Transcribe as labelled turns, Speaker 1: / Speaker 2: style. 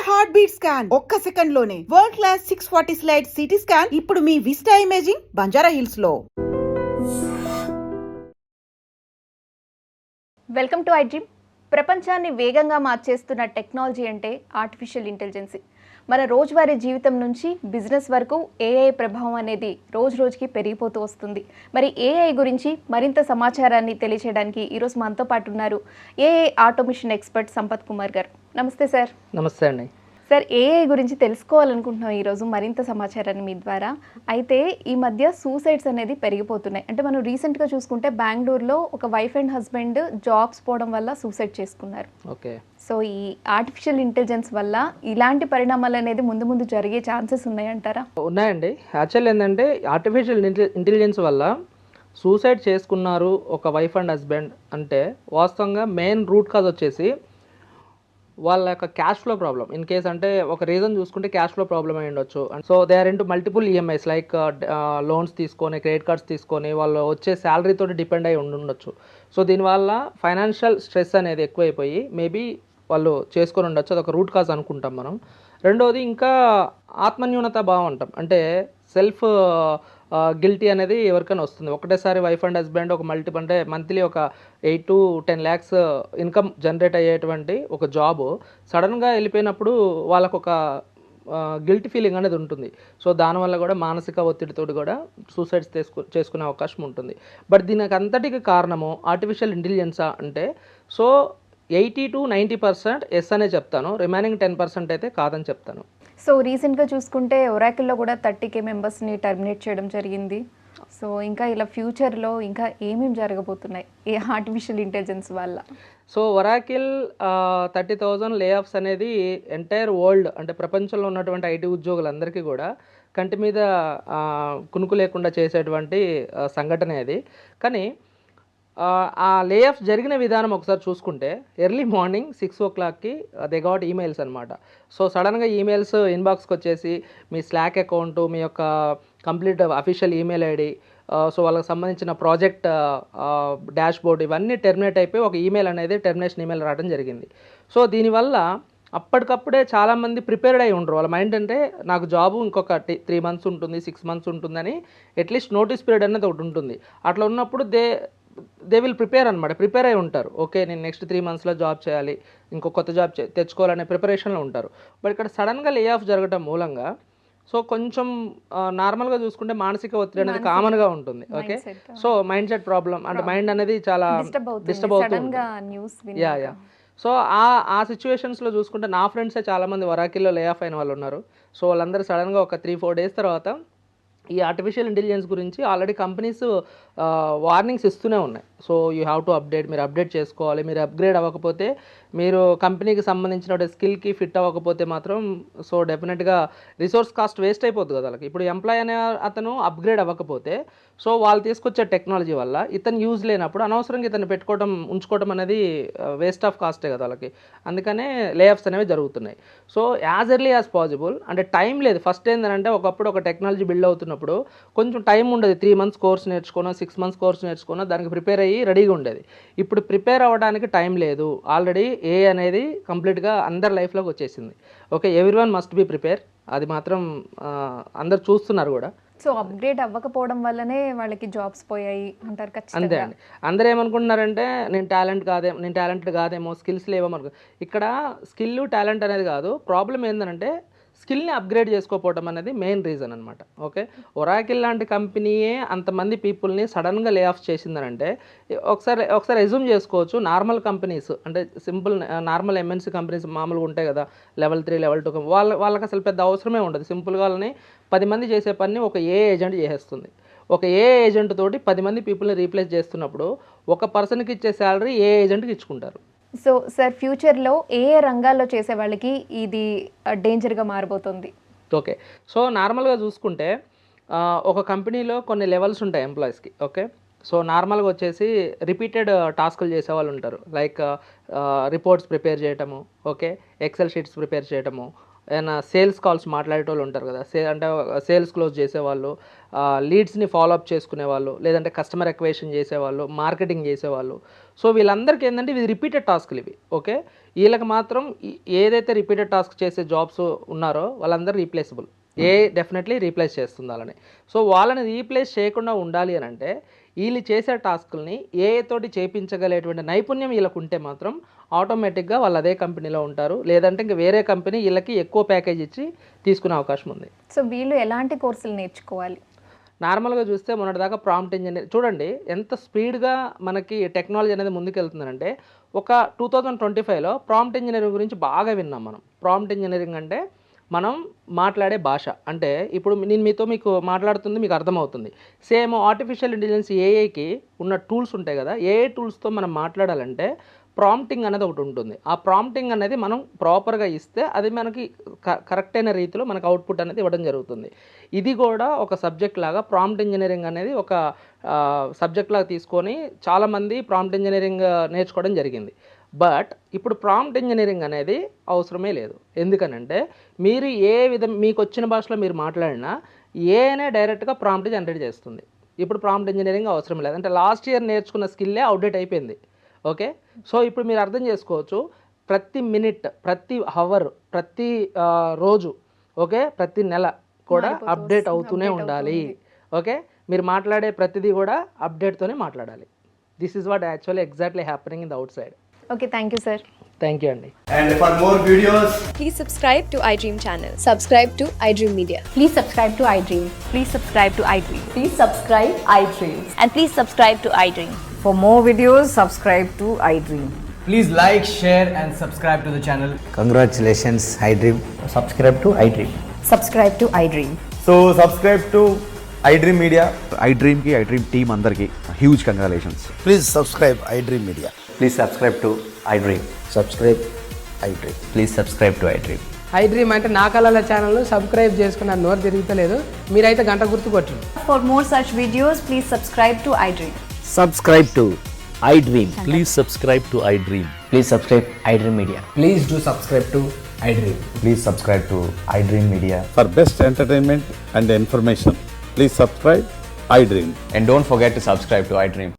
Speaker 1: Heart beat scan ఒక్క second లోనే world class 640 slide CT scan ఇప్పుడు మీ విస్టా ఇమేజింగ్ బంజారా హిల్స్ లో.
Speaker 2: Welcome to iDream. ప్రపంచాన్ని వేగంగా మార్చేస్తున్న టెక్నాలజీ అంటే ఆర్టిఫిషియల్ ఇంటెలిజెన్స్. మన రోజువారీ జీవితం నుంచి బిజినెస్ వరకు ఏఐ ప్రభావం అనేది రోజు రోజుకి పెరిగిపోతూ వస్తుంది. మరి ఏఐ గురించి మరింత సమాచారాన్ని తెలియజేయడానికి ఈరోజు మనతో పాటు ఉన్నారు AI automation expert Sampath Kumar గారు. నమస్తే సార్.
Speaker 3: నమస్తే అండి.
Speaker 2: సార్, ఏఐ గురించి తెలుసుకోవాలనుకుంటున్నాం ఈరోజు మరింత సమాచారాన్ని మీ ద్వారా. అయితే ఈ మధ్య సూసైడ్స్ అనేది పెరిగిపోతున్నాయి. అంటే మనం రీసెంట్గా చూసుకుంటే బెంగళూరులో ఒక వైఫ్ అండ్ హస్బెండ్ జాబ్స్ పోవడం వల్ల సూసైడ్ చేసుకున్నారు.
Speaker 3: ఓకే.
Speaker 2: సో ఈ ఆర్టిఫిషియల్ ఇంటెలిజెన్స్ వల్ల ఇలాంటి పరిణామాలు అనేది ముందు ముందు జరిగే ఛాన్సెస్ ఉన్నాయంటారా?
Speaker 3: ఉన్నాయండి. యాక్చువల్ ఏంటంటే ఆర్టిఫిషియల్ ఇంటెలిజెన్స్ వల్ల సూసైడ్ చేసుకున్నారు ఒక వైఫ్ అండ్ హస్బెండ్ అంటే వాస్తవంగా మెయిన్ రూట్ కాజ్ వచ్చేసి వాళ్ళ యొక్క cash flow problem. In case అంటే ఒక రీజన్ చూసుకుంటే క్యాష్ ఫ్లో ప్రాబ్లం అయి ఉండొచ్చు. So they are into multiple EMIs like loans తీసుకొని క్రెడిట్ కార్డ్స్ తీసుకొని వాళ్ళు వచ్చే శాలరీతో డిపెండ్ అయి ఉండొచ్చు. సో దీనివల్ల ఫైనాన్షియల్ స్ట్రెస్ అనేది ఎక్కువైపోయి మేబీ వాళ్ళు చేసుకొని ఉండొచ్చు. అదొక రూట్ కాజ్ అనుకుంటాం మనం. రెండోది ఇంకా ఆత్మన్యూనత భావం అంటాం. అంటే సెల్ఫ్ గిల్టీ అనేది ఎవరికైనా వస్తుంది. ఒకటేసారి వైఫ్ అండ్ హస్బెండ్ ఒక మల్టిపుల్ అంటే మంత్లీ ఒక 8 to 10 lakhs ఇన్కమ్ జనరేట్ అయ్యేటువంటి ఒక జాబు సడన్గా వెళ్ళిపోయినప్పుడు వాళ్ళకు ఒక గిల్టీ ఫీలింగ్ అనేది ఉంటుంది. సో దానివల్ల కూడా మానసిక ఒత్తిడితో కూడా సూసైడ్స్ చేసుకునే అవకాశం ఉంటుంది. బట్ దీనికి అంతటికి కారణము ఆర్టిఫిషియల్ ఇంటెలిజెన్సా అంటే సో 80 to 90% ఎస్ అనే చెప్తాను. రిమైనింగ్ 10% అయితే కాదని చెప్తాను.
Speaker 2: సో రీసెంట్గా చూసుకుంటే ఒరాకిల్లో కూడా 30K మెంబర్స్ని టర్మినేట్ చేయడం జరిగింది. సో ఇంకా ఇలా ఫ్యూచర్లో ఇంకా ఏమేమి జరగబోతున్నాయి ఈ ఆర్టిఫిషియల్ ఇంటెలిజెన్స్ వల్ల?
Speaker 3: సో ఒరాకిల్ 30,000 లే ఆఫ్స్ అనేది ఎంటైర్ వరల్డ్ అంటే ప్రపంచంలో ఉన్నటువంటి ఐటీ ఉద్యోగులందరికీ కూడా కంటి మీద కునుకు లేకుండా చేసేటువంటి సంఘటన అది. కానీ ఆ లే ఆఫ్ జరిగిన విధానం ఒకసారి చూసుకుంటే ఎర్లీ మార్నింగ్ 6 o'clockకి దే గాట్ ఈమెయిల్స్ అనమాట. సో సడన్గా ఈమెయిల్స్ ఇన్బాక్స్కి వచ్చేసి మీ స్లాక్ అకౌంటు, మీ యొక్క complete official email ID, so వాళ్ళకి సంబంధించిన ప్రాజెక్ట్ డాష్ బోర్డ్ ఇవన్నీ టెర్మినేట్ అయిపోయి ఒక ఈమెయిల్ అనేది టెర్మినేషన్ ఈమెయిల్ రావడం జరిగింది. సో దీనివల్ల అప్పటికప్పుడే చాలామంది ప్రిపేర్డ్ అయి ఉండరు. వాళ్ళ మైండ్ అంటే నాకు జాబు ఇంకొక 3 months ఉంటుంది, 6 months ఉంటుందని అట్లీస్ట్ నోటీస్ పీరియడ్ అనేది ఒకటి ఉంటుంది. అట్లా ఉన్నప్పుడు దే విల్ ప్రిపేర్ అనమాట. ప్రిపేర్ అయి ఉంటారు. ఓకే, నేను నెక్స్ట్ 3 monthsలో జాబ్ చేయాలి, ఇంకో కొత్త జాబ్ తెచ్చుకోవాలనే ప్రిపరేషన్లో ఉంటారు. బట్ ఇక్కడ సడన్గా లే ఆఫ్ జరగడం మూలంగా సో కొంచెం నార్మల్గా చూసుకుంటే మానసిక ఒత్తిడి అనేది కామన్గా ఉంటుంది. Okay, so mind set problem అంటే మైండ్ అనేది చాలా డిస్టర్బ్ అవుతుంది. యా. సో ఆ సిచ్యువేషన్స్లో చూసుకుంటే నా ఫ్రెండ్సే చాలామంది వరాకిల్లో లే ఆఫ్ అయిన వాళ్ళు ఉన్నారు. సో వాళ్ళందరూ సడన్గా ఒక 3-4 days తర్వాత ఈ ఆర్టిఫిషియల్ ఇంటెలిజెన్స్ గురించి ఆల్రెడీ కంపెనీస్ వార్నింగ్స్ ఇస్తూనే ఉన్నాయి. So you have to update, మీరు అప్డేట్ చేసుకోవాలి. మీరు అప్గ్రేడ్ అవ్వకపోతే, మీరు కంపెనీకి సంబంధించిన స్కిల్కి ఫిట్ అవ్వకపోతే మాత్రం సో డెఫినెట్గా రిసోర్స్ కాస్ట్ వేస్ట్ అయిపోతుంది కదా వాళ్ళకి. ఇప్పుడు ఎంప్లాయ్ అనే అతను అప్గ్రేడ్ అవ్వకపోతే సో వాళ్ళు తీసుకొచ్చే టెక్నాలజీ వల్ల ఇతను యూజ్ లేనప్పుడు అనవసరంగా ఇతను ఉంచుకోవడం అనేది వేస్ట్ ఆఫ్ కాస్టే కదా వాళ్ళకి. అందుకనే లే ఆఫ్స్ అనేవి జరుగుతున్నాయి. So as early as possible అంటే టైం లేదు. ఫస్ట్ ఏంటంటే ఒకప్పుడు ఒక టెక్నాలజీ బిల్డ్ అవుతున్నప్పుడు కొంచెం టైం ఉండదు. 3 months కోర్స్ నేర్చుకున్నా, 6 months కోర్స్ నేర్చుకున్నా దానికి ప్రిపేర్ అయ్యి రెడీగా ఉండేది. ఇప్పుడు ప్రిపేర్ అవ్వడానికి టైం లేదు. ఆల్రెడీ ఏ అనేది కంప్లీట్గా అందరి లైఫ్లోకి వచ్చేసింది. Okay, everyone must be prepare. అది మాత్రం అందరు చూస్తున్నారు కూడా.
Speaker 2: సో అప్గ్రేడ్ అవ్వకపోవడం వల్లనే వాళ్ళకి జాబ్స్ పోయాయి అంటారు.
Speaker 3: అంతే అండి. అందరూ ఏమనుకుంటున్నారంటే నేను టాలెంటెడ్ కాదేమో, స్కిల్స్ లేవో. ఇక్కడ స్కిల్ టాలెంట్ అనేది కాదు. ప్రాబ్లం ఏంటంటే స్కిల్ని అప్గ్రేడ్ చేసుకోకపోవడం అనేది మెయిన్ రీజన్ అనమాట. ఓకే, ఒరాకిల్ లాంటి కంపెనీయే అంతమంది పీపుల్ని సడన్గా లే ఆఫ్ చేసిందనంటే ఒకసారి ఎజ్యూమ్ చేసుకోవచ్చు. నార్మల్ కంపెనీస్ అంటే సింపుల్ నార్మల్ ఎంఎన్సీ కంపెనీస్ మామూలుగా ఉంటాయి కదా, level 3, level 2 వాళ్ళకి అసలు పెద్ద అవసరమే ఉండదు. సింపుల్గా వాళ్ళని 10 మంది చేసే పని ఒక ఏజెంట్ చేసేస్తుంది. ఒక ఏజెంట్ తోటి 10 మంది పీపుల్ని రీప్లేస్ చేస్తున్నప్పుడు ఒక పర్సన్కి ఇచ్చే శాలరీ ఏజెంట్కి ఇచ్చుకుంటారు.
Speaker 2: సో సార్, ఫ్యూచర్లో ఏ రంగాల్లో చేసే వాళ్ళకి ఇది డేంజర్గా మారబోతుంది?
Speaker 3: ఓకే, సో నార్మల్గా చూసుకుంటే ఒక కంపెనీలో కొన్ని లెవెల్స్ ఉంటాయి ఎంప్లాయీస్కి. ఓకే, సో నార్మల్గా వచ్చేసి రిపీటెడ్ టాస్కులు చేసే వాళ్ళు ఉంటారు. లైక్ రిపోర్ట్స్ ప్రిపేర్ చేయటము, ఓకే, ఎక్సెల్ షీట్స్ ప్రిపేర్ చేయటము, ఏమైనా సేల్స్ కాల్స్ మాట్లాడేటోళ్ళు ఉంటారు కదా, అంటే సేల్స్ క్లోజ్ చేసేవాళ్ళు, లీడ్స్ని ఫాలోఅప్ చేసుకునేవాళ్ళు, లేదంటే కస్టమర్ ఎక్వేషన్ చేసేవాళ్ళు, మార్కెటింగ్ చేసేవాళ్ళు. సో వీళ్ళందరికీ ఏంటంటే ఇవి రిపీటెడ్ టాస్క్లు ఇవి. ఓకే, వీళ్ళకి మాత్రం ఏదైతే రిపీటెడ్ టాస్క్ చేసే జాబ్స్ ఉన్నారో వాళ్ళందరూ రీప్లేసబుల్. డెఫినెట్లీ రీప్లేస్ చేస్తుంది వాళ్ళని. సో వాళ్ళని రీప్లేస్ చేయకుండా ఉండాలి అని అంటే వీళ్ళు చేసే టాస్కుల్ని తోటి చేయించగలేటువంటి నైపుణ్యం వీళ్ళకు ఉంటే మాత్రం ఆటోమేటిక్గా వాళ్ళు అదే కంపెనీలో ఉంటారు. లేదంటే ఇంకా వేరే కంపెనీ వీళ్ళకి ఎక్కువ ప్యాకేజ్ ఇచ్చి తీసుకునే అవకాశం ఉంది.
Speaker 2: సో వీళ్ళు ఎలాంటి కోర్సులు నేర్చుకోవాలి?
Speaker 3: నార్మల్గా చూస్తే మొన్నటిదాకా ప్రాంప్ట్ ఇంజనీర్ చూడండి ఎంత స్పీడ్గా మనకి టెక్నాలజీ అనేది ముందుకెళ్తుందంటే, ఒక 2025లో ప్రాంప్ట్ ఇంజనీరింగ్ గురించి బాగా విన్నాం మనం. ప్రాంప్ట్ ఇంజనీరింగ్ అంటే మనం మాట్లాడే భాష. అంటే ఇప్పుడు నేను మీకు మాట్లాడుతుంది మీకు అర్థమవుతుంది. సేమ్ ఆర్టిఫిషియల్ ఇంటెలిజెన్స్ ఏఐకి ఉన్న టూల్స్ ఉంటాయి కదా, ఏఐ టూల్స్తో మనం మాట్లాడాలంటే ప్రాంప్టింగ్ అనేది ఒకటి ఉంటుంది. ఆ ప్రాంప్టింగ్ అనేది మనం ప్రాపర్గా ఇస్తే అది మనకి కరెక్ట్ అయిన రీతిలో మనకు అవుట్పుట్ అనేది ఇవ్వడం జరుగుతుంది. ఇది కూడా ఒక సబ్జెక్ట్ లాగా ప్రాంప్ట్ ఇంజనీరింగ్ అనేది ఒక సబ్జెక్ట్ లాగా తీసుకొని చాలామంది ప్రాంప్ట్ ఇంజనీరింగ్ నేర్చుకోవడం జరిగింది. బట్ ఇప్పుడు ప్రాంప్ట్ ఇంజనీరింగ్ అనేది అవసరమే లేదు. ఎందుకనంటే మీరు మీకు వచ్చిన భాషలో మీరు మాట్లాడినా ఏనే డైరెక్ట్గా ప్రాంప్ట్ జనరేట్ చేస్తుంది. ఇప్పుడు ప్రాంప్ట్ ఇంజనీరింగ్ అవసరం లేదు. అంటే లాస్ట్ ఇయర్ నేర్చుకున్న స్కిల్లే అవుట్డేట్ అయిపోయింది. ఓకే, సో ఇప్పుడు మీరు అర్థం చేసుకోవచ్చు, ప్రతి మినిట్, ప్రతి అవర్, ప్రతి రోజు, ఓకే, ప్రతి నెల కూడా అప్డేట్ అవుతూనే ఉండాలి. ఓకే, మీరు మాట్లాడే ప్రతిదీ కూడా అప్డేట్తోనే మాట్లాడాలి. This is what actually exactly happening in the out side.
Speaker 2: Okay, thank you sir.
Speaker 3: Thank you అండి.
Speaker 4: And for more videos,
Speaker 5: Please subscribe to iDream channel. Subscribe to iDream Media.
Speaker 6: Please subscribe to iDream. Please subscribe to iDream.
Speaker 7: Please subscribe iDream.
Speaker 6: And please subscribe to iDream.
Speaker 7: For more videos, subscribe to iDream.
Speaker 8: Please like, share and subscribe to the channel.
Speaker 9: Congratulations, iDream.
Speaker 8: Subscribe to iDream.
Speaker 7: Subscribe to iDream.
Speaker 4: so subscribe to iDream Media.
Speaker 10: iDream ki iDream team andarki huge congratulations.
Speaker 9: Please subscribe iDream Media.
Speaker 8: Please subscribe to iDream.
Speaker 9: Subscribe iDream.
Speaker 8: Please subscribe to iDream.
Speaker 11: iDream అంటే నా కళల channel subscribe చేసుకున్న నోరు తిరుగుతలేదు, మీరైతే గంట గుర్తు కొట్టండి.
Speaker 6: For more such videos, please subscribe to iDream.
Speaker 9: Subscribe to iDream.
Speaker 10: Please subscribe to iDream.
Speaker 8: Please subscribe iDream Media. Please do subscribe to iDream.
Speaker 9: Please subscribe to iDream Media.
Speaker 4: For best entertainment and information, please subscribe iDream.
Speaker 8: And don't forget to subscribe to iDream.